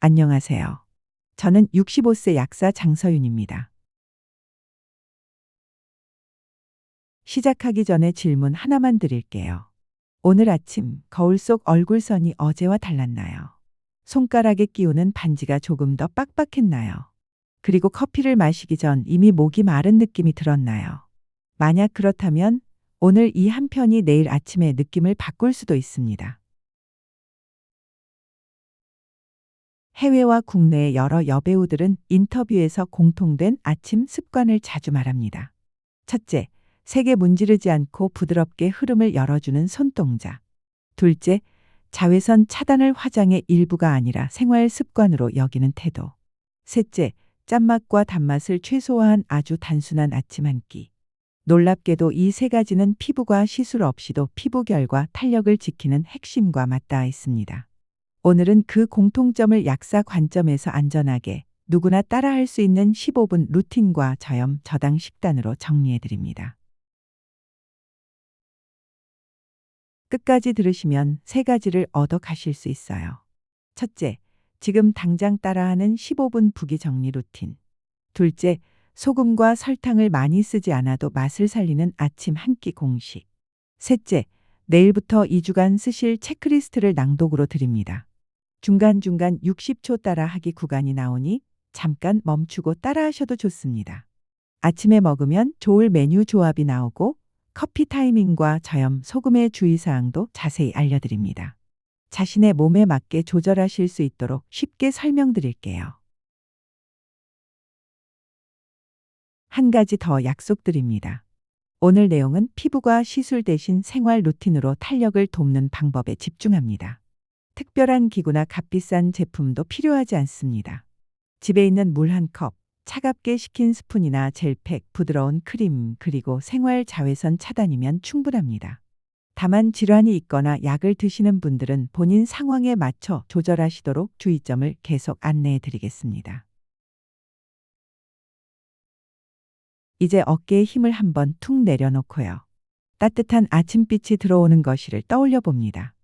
안녕하세요. 저는 65세 약사 장서윤입니다. 시작하기 전에 질문 하나만 드릴게요. 오늘 아침 거울 속 얼굴선이 어제와 달랐나요? 손가락에 끼우는 반지가 조금 더 빡빡했나요? 그리고 커피를 마시기 전 이미 목이 마른 느낌이 들었나요? 만약 그렇다면 오늘 이 한 편이 내일 아침의 느낌을 바꿀 수도 있습니다. 해외와 국내의 여러 여배우들은 인터뷰에서 공통된 아침 습관을 자주 말합니다. 첫째, 세게 문지르지 않고 부드럽게 흐름을 열어주는 손동작. 둘째, 자외선 차단을 화장의 일부가 아니라 생활 습관으로 여기는 태도. 셋째, 짠맛과 단맛을 최소화한 아주 단순한 아침 한 끼. 놀랍게도 이 세 가지는 피부과 시술 없이도 피부결과 탄력을 지키는 핵심과 맞닿아 있습니다. 오늘은 그 공통점을 약사 관점에서 안전하게 누구나 따라할 수 있는 15분 루틴과 저염 저당 식단으로 정리해 드립니다. 끝까지 들으시면 세 가지를 얻어 가실 수 있어요. 첫째, 지금 당장 따라하는 15분 부기 정리 루틴. 둘째, 소금과 설탕을 많이 쓰지 않아도 맛을 살리는 아침 한 끼 공식. 셋째, 내일부터 2주간 쓰실 체크리스트를 낭독으로 드립니다. 중간중간 60초 따라하기 구간이 나오니 잠깐 멈추고 따라하셔도 좋습니다. 아침에 먹으면 좋을 메뉴 조합이 나오고 커피 타이밍과 저염 소금의 주의사항도 자세히 알려드립니다. 자신의 몸에 맞게 조절하실 수 있도록 쉽게 설명드릴게요. 한 가지 더 약속드립니다. 오늘 내용은 피부과 시술 대신 생활 루틴으로 탄력을 돕는 방법에 집중합니다. 특별한 기구나 값비싼 제품도 필요하지 않습니다. 집에 있는 물 한 컵, 차갑게 식힌 스푼이나 젤팩, 부드러운 크림, 그리고 생활 자외선 차단이면 충분합니다. 다만 질환이 있거나 약을 드시는 분들은 본인 상황에 맞춰 조절하시도록 주의점을 계속 안내해 드리겠습니다. 이제 어깨에 힘을 한번 툭 내려놓고요. 따뜻한 아침빛이 들어오는 것을 떠올려 봅니다.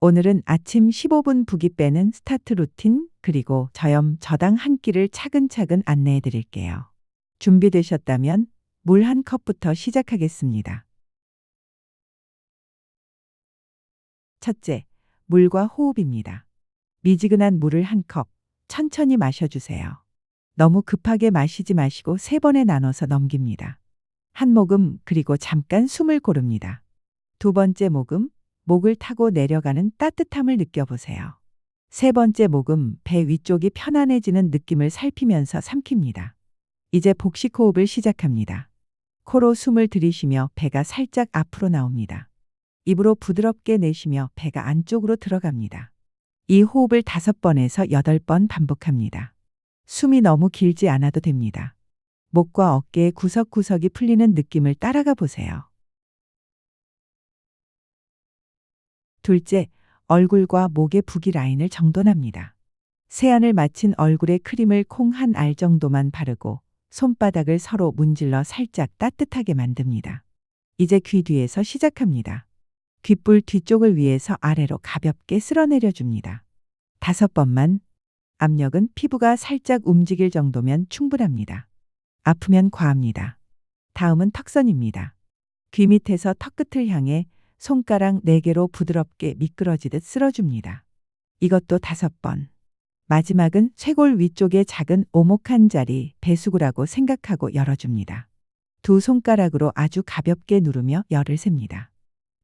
오늘은 아침 15분 부기 빼는 스타트 루틴 그리고 저염 저당 한 끼를 차근차근 안내해 드릴게요. 준비되셨다면 물 한 컵부터 시작하겠습니다. 첫째, 물과 호흡입니다. 미지근한 물을 한 컵, 천천히 마셔주세요. 너무 급하게 마시지 마시고 3번에 나눠서 넘깁니다. 한 모금 그리고 잠깐 숨을 고릅니다. 두 번째 모금, 목을 타고 내려가는 따뜻함을 느껴보세요. 세 번째 모금, 배 위쪽이 편안해지는 느낌을 살피면서 삼킵니다. 이제 복식 호흡을 시작합니다. 코로 숨을 들이쉬며 배가 살짝 앞으로 나옵니다. 입으로 부드럽게 내쉬며 배가 안쪽으로 들어갑니다. 이 호흡을 5번에서 8번 반복합니다. 숨이 너무 길지 않아도 됩니다. 목과 어깨의 구석구석이 풀리는 느낌을 따라가 보세요. 둘째, 얼굴과 목의 부기 라인을 정돈합니다. 세안을 마친 얼굴에 크림을 콩 한 알 정도만 바르고 손바닥을 서로 문질러 살짝 따뜻하게 만듭니다. 이제 귀 뒤에서 시작합니다. 귓불 뒤쪽을 위에서 아래로 가볍게 쓸어내려 줍니다. 5번만. 압력은 피부가 살짝 움직일 정도면 충분합니다. 아프면 과합니다. 다음은 턱선입니다. 귀 밑에서 턱끝을 향해 손가락 4개로 부드럽게 미끄러지듯 쓸어줍니다. 이것도 5번. 마지막은 쇄골 위쪽의 작은 오목한 자리 배수구라고 생각하고 열어줍니다. 두 손가락으로 아주 가볍게 누르며 열을 셉니다.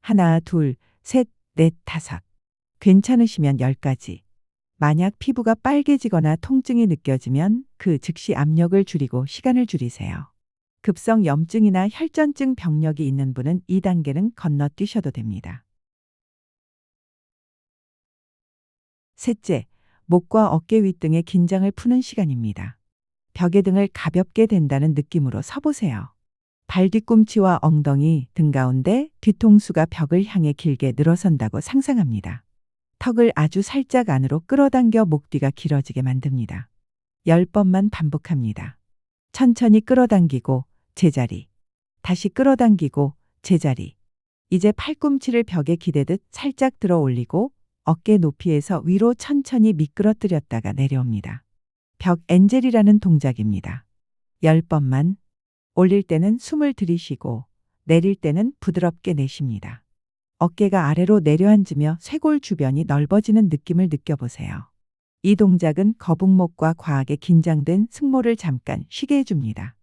1, 2, 3, 4, 5. 괜찮으시면 10까지. 만약 피부가 빨개지거나 통증이 느껴지면 그 즉시 압력을 줄이고 시간을 줄이세요. 급성 염증이나 혈전증 병력이 있는 분은 2단계는 건너뛰셔도 됩니다. 셋째, 목과 어깨 윗등의 긴장을 푸는 시간입니다. 벽에 등을 가볍게 댄다는 느낌으로 서보세요. 발 뒤꿈치와 엉덩이, 등 가운데, 뒤통수가 벽을 향해 길게 늘어선다고 상상합니다. 턱을 아주 살짝 안으로 끌어당겨 목 뒤가 길어지게 만듭니다. 10번만 반복합니다. 천천히 끌어당기고 제자리. 다시 끌어당기고 제자리. 이제 팔꿈치를 벽에 기대듯 살짝 들어 올리고 어깨 높이에서 위로 천천히 미끄러뜨렸다가 내려옵니다. 벽 엔젤이라는 동작입니다. 10번만. 올릴 때는 숨을 들이쉬고 내릴 때는 부드럽게 내쉽니다. 어깨가 아래로 내려앉으며 쇄골 주변이 넓어지는 느낌을 느껴보세요. 이 동작은 거북목과 과하게 긴장된 승모를 잠깐 쉬게 해줍니다.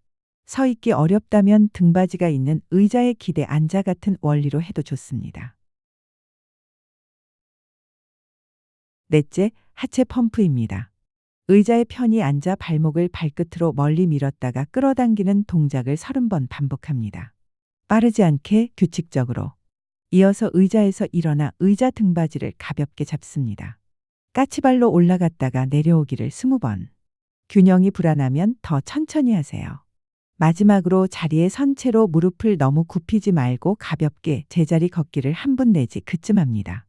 서 있기 어렵다면 등받이가 있는 의자에 기대 앉아 같은 원리로 해도 좋습니다. 넷째, 하체 펌프입니다. 의자에 편히 앉아 발목을 발끝으로 멀리 밀었다가 끌어당기는 동작을 30번 반복합니다. 빠르지 않게 규칙적으로. 이어서 의자에서 일어나 의자 등받이를 가볍게 잡습니다. 까치발로 올라갔다가 내려오기를 20번. 균형이 불안하면 더 천천히 하세요. 마지막으로 자리에 선 채로 무릎을 너무 굽히지 말고 가볍게 제자리 걷기를 한 분 내지 그쯤 합니다.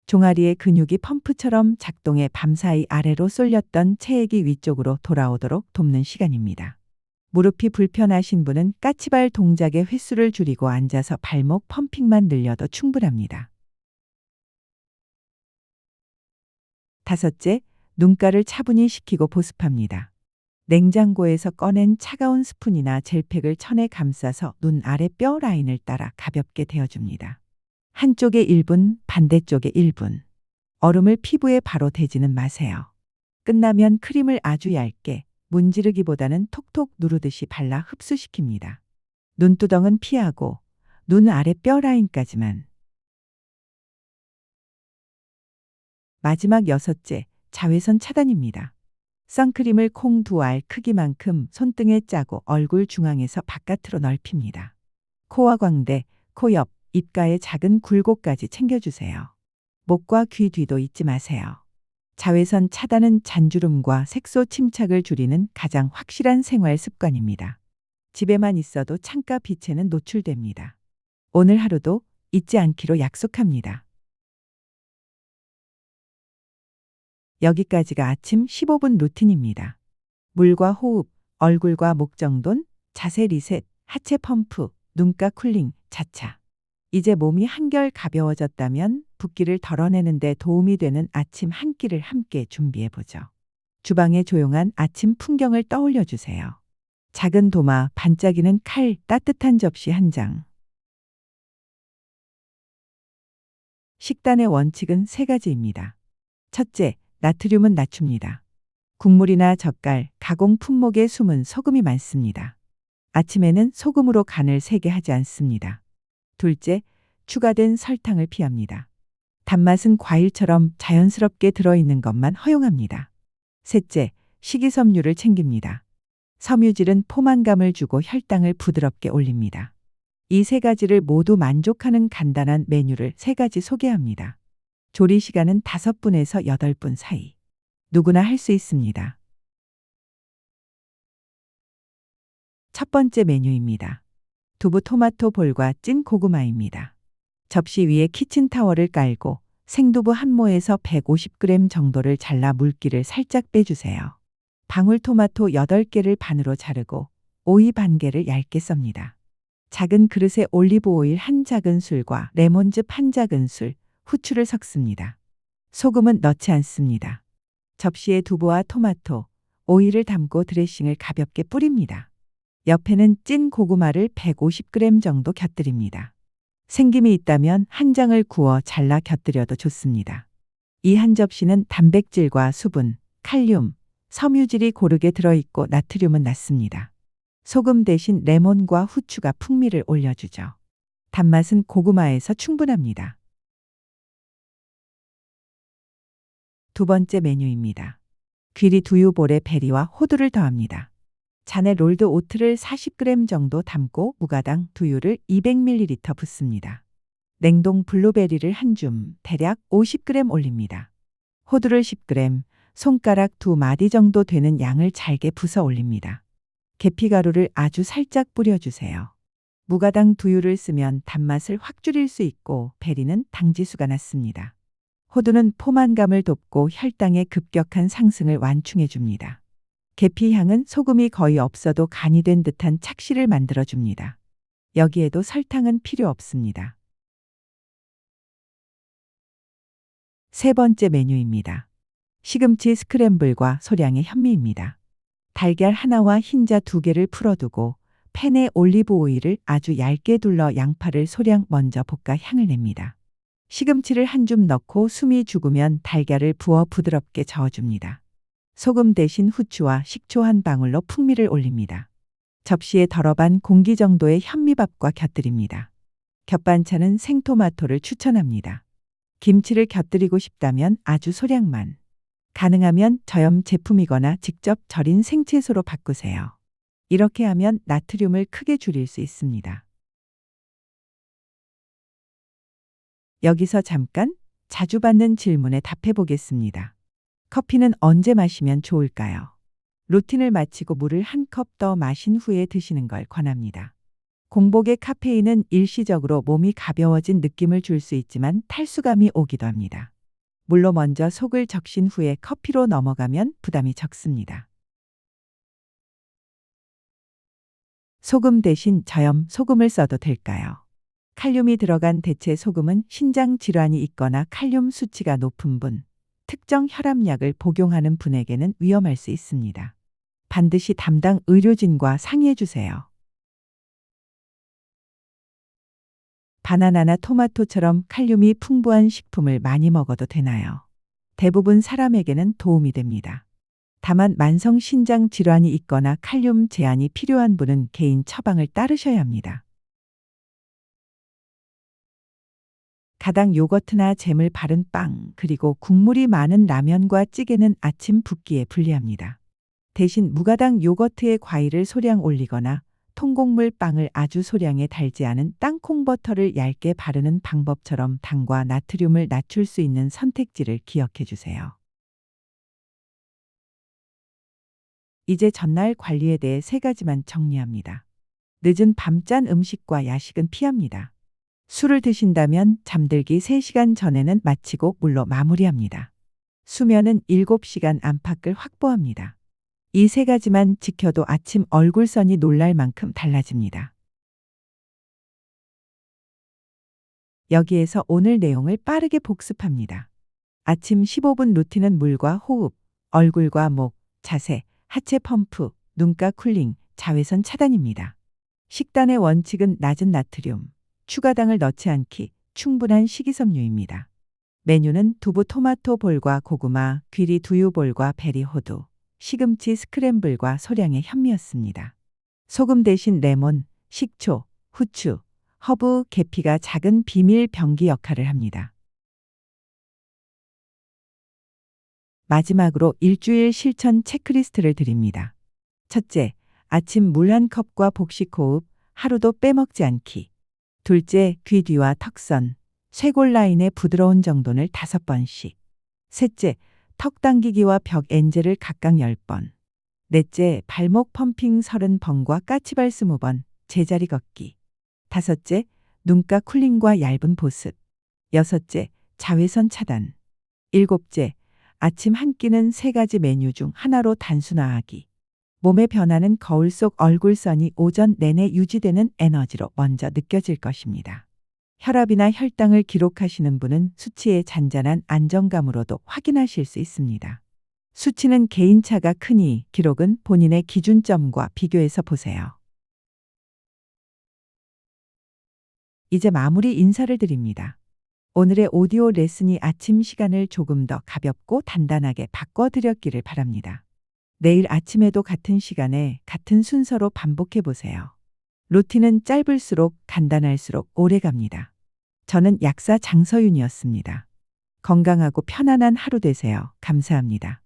종아리의 근육이 펌프처럼 작동해 밤사이 아래로 쏠렸던 체액이 위쪽으로 돌아오도록 돕는 시간입니다. 무릎이 불편하신 분은 까치발 동작의 횟수를 줄이고 앉아서 발목 펌핑만 늘려도 충분합니다. 다섯째, 눈가를 차분히 식히고 보습합니다. 냉장고에서 꺼낸 차가운 스푼이나 젤팩을 천에 감싸서 눈 아래 뼈 라인을 따라 가볍게 데워줍니다. 한쪽에 1분, 반대쪽에 1분. 얼음을 피부에 바로 대지는 마세요. 끝나면 크림을 아주 얇게, 문지르기보다는 톡톡 누르듯이 발라 흡수시킵니다. 눈두덩은 피하고 눈 아래 뼈 라인까지만. 마지막 여섯째, 자외선 차단입니다. 선크림을 콩 2알 크기만큼 손등에 짜고 얼굴 중앙에서 바깥으로 넓힙니다. 코와 광대, 코 옆, 입가의 작은 굴곡까지 챙겨주세요. 목과 귀 뒤도 잊지 마세요. 자외선 차단은 잔주름과 색소 침착을 줄이는 가장 확실한 생활 습관입니다. 집에만 있어도 창가 빛에는 노출됩니다. 오늘 하루도 잊지 않기로 약속합니다. 여기까지가 아침 15분 루틴입니다. 물과 호흡, 얼굴과 목 정돈, 자세 리셋, 하체 펌프, 눈가 쿨링, 자차. 이제 몸이 한결 가벼워졌다면 붓기를 덜어내는 데 도움이 되는 아침 한 끼를 함께 준비해 보죠. 주방의 조용한 아침 풍경을 떠올려 주세요. 작은 도마, 반짝이는 칼, 따뜻한 접시 한 장. 식단의 원칙은 3가지입니다. 첫째, 나트륨은 낮춥니다. 국물이나 젓갈, 가공 품목에 숨은 소금이 많습니다. 아침에는 소금으로 간을 세게 하지 않습니다. 둘째, 추가된 설탕을 피합니다. 단맛은 과일처럼 자연스럽게 들어있는 것만 허용합니다. 셋째, 식이섬유를 챙깁니다. 섬유질은 포만감을 주고 혈당을 부드럽게 올립니다. 이 3가지를 모두 만족하는 간단한 메뉴를 3가지 소개합니다. 조리 시간은 5분에서 8분 사이. 누구나 할 수 있습니다. 첫 번째 메뉴입니다. 두부 토마토 볼과 찐 고구마입니다. 접시 위에 키친타월을 깔고 생두부 한 모에서 150g 정도를 잘라 물기를 살짝 빼주세요. 방울토마토 8개를 반으로 자르고 오이 반 개를 얇게 썹니다. 작은 그릇에 올리브 오일 한 작은술과 레몬즙 한 작은술, 후추를 섞습니다. 소금은 넣지 않습니다. 접시에 두부와 토마토, 오이를 담고 드레싱을 가볍게 뿌립니다. 옆에는 찐 고구마를 150g 정도 곁들입니다. 생김이 있다면 한 장을 구워 잘라 곁들여도 좋습니다. 이 한 접시는 단백질과 수분, 칼륨, 섬유질이 고르게 들어있고 나트륨은 낮습니다. 소금 대신 레몬과 후추가 풍미를 올려주죠. 단맛은 고구마에서 충분합니다. 두 번째 메뉴입니다. 귀리 두유볼에 베리와 호두를 더합니다. 잔에 롤드 오트를 40g 정도 담고 무가당 두유를 200ml 붓습니다. 냉동 블루베리를 한 줌, 대략 50g 올립니다. 호두를 10g, 손가락 2마디 정도 되는 양을 잘게 부숴 올립니다. 계피가루를 아주 살짝 뿌려주세요. 무가당 두유를 쓰면 단맛을 확 줄일 수 있고 베리는 당지수가 낮습니다. 호두는 포만감을 돕고 혈당의 급격한 상승을 완충해 줍니다. 계피 향은 소금이 거의 없어도 간이 된 듯한 착시를 만들어줍니다. 여기에도 설탕은 필요 없습니다. 세 번째 메뉴입니다. 시금치 스크램블과 소량의 현미입니다. 달걀 하나와 흰자 2개를 풀어두고 팬에 올리브 오일을 아주 얇게 둘러 양파를 소량 먼저 볶아 향을 냅니다. 시금치를 한 줌 넣고 숨이 죽으면 달걀을 부어 부드럽게 저어줍니다. 소금 대신 후추와 식초 한 방울로 풍미를 올립니다. 접시에 덜어반 공기 정도의 현미밥과 곁들입니다. 곁반찬은 생토마토를 추천합니다. 김치를 곁들이고 싶다면 아주 소량만. 가능하면 저염 제품이거나 직접 절인 생채소로 바꾸세요. 이렇게 하면 나트륨을 크게 줄일 수 있습니다. 여기서 잠깐 자주 받는 질문에 답해 보겠습니다. 커피는 언제 마시면 좋을까요? 루틴을 마치고 물을 한 컵 더 마신 후에 드시는 걸 권합니다. 공복의 카페인은 일시적으로 몸이 가벼워진 느낌을 줄 수 있지만 탈수감이 오기도 합니다. 물로 먼저 속을 적신 후에 커피로 넘어가면 부담이 적습니다. 소금 대신 저염 소금을 써도 될까요? 칼륨이 들어간 대체 소금은 신장 질환이 있거나 칼륨 수치가 높은 분, 특정 혈압약을 복용하는 분에게는 위험할 수 있습니다. 반드시 담당 의료진과 상의해 주세요. 바나나나 토마토처럼 칼륨이 풍부한 식품을 많이 먹어도 되나요? 대부분 사람에게는 도움이 됩니다. 다만 만성 신장 질환이 있거나 칼륨 제한이 필요한 분은 개인 처방을 따르셔야 합니다. 가당 요거트나 잼을 바른 빵, 그리고 국물이 많은 라면과 찌개는 아침 붓기에 불리합니다. 대신 무가당 요거트에 과일을 소량 올리거나 통곡물 빵을 아주 소량의 달지 않은 땅콩 버터를 얇게 바르는 방법처럼 당과 나트륨을 낮출 수 있는 선택지를 기억해 주세요. 이제 전날 관리에 대해 3가지만 정리합니다. 늦은 밤짠 음식과 야식은 피합니다. 술을 드신다면 잠들기 3시간 전에는 마치고 물로 마무리합니다. 수면은 7시간 안팎을 확보합니다. 이 3가지만 지켜도 아침 얼굴선이 놀랄 만큼 달라집니다. 여기에서 오늘 내용을 빠르게 복습합니다. 아침 15분 루틴은 물과 호흡, 얼굴과 목, 자세, 하체 펌프, 눈가 쿨링, 자외선 차단입니다. 식단의 원칙은 낮은 나트륨, 추가당을 넣지 않기, 충분한 식이섬유입니다. 메뉴는 두부 토마토 볼과 고구마, 귀리 두유 볼과 베리 호두, 시금치 스크램블과 소량의 현미였습니다. 소금 대신 레몬, 식초, 후추, 허브, 계피가 작은 비밀 병기 역할을 합니다. 마지막으로 일주일 실천 체크리스트를 드립니다. 첫째, 아침 물 한 컵과 복식 호흡, 하루도 빼먹지 않기. 둘째, 귀 뒤와 턱선, 쇄골 라인의 부드러운 정돈을 5번씩. 셋째, 턱 당기기와 벽 엔젤을 각각 10번. 넷째, 발목 펌핑 30번과 까치발 20번, 제자리 걷기. 다섯째, 눈가 쿨링과 얇은 보습. 여섯째, 자외선 차단. 일곱째, 아침 한 끼는 3가지 메뉴 중 하나로 단순화하기. 몸의 변화는 거울 속 얼굴선이 오전 내내 유지되는 에너지로 먼저 느껴질 것입니다. 혈압이나 혈당을 기록하시는 분은 수치의 잔잔한 안정감으로도 확인하실 수 있습니다. 수치는 개인차가 크니 기록은 본인의 기준점과 비교해서 보세요. 이제 마무리 인사를 드립니다. 오늘의 오디오 레슨이 아침 시간을 조금 더 가볍고 단단하게 바꿔드렸기를 바랍니다. 내일 아침에도 같은 시간에 같은 순서로 반복해 보세요. 루틴은 짧을수록 간단할수록 오래 갑니다. 저는 약사 장서윤이었습니다. 건강하고 편안한 하루 되세요. 감사합니다.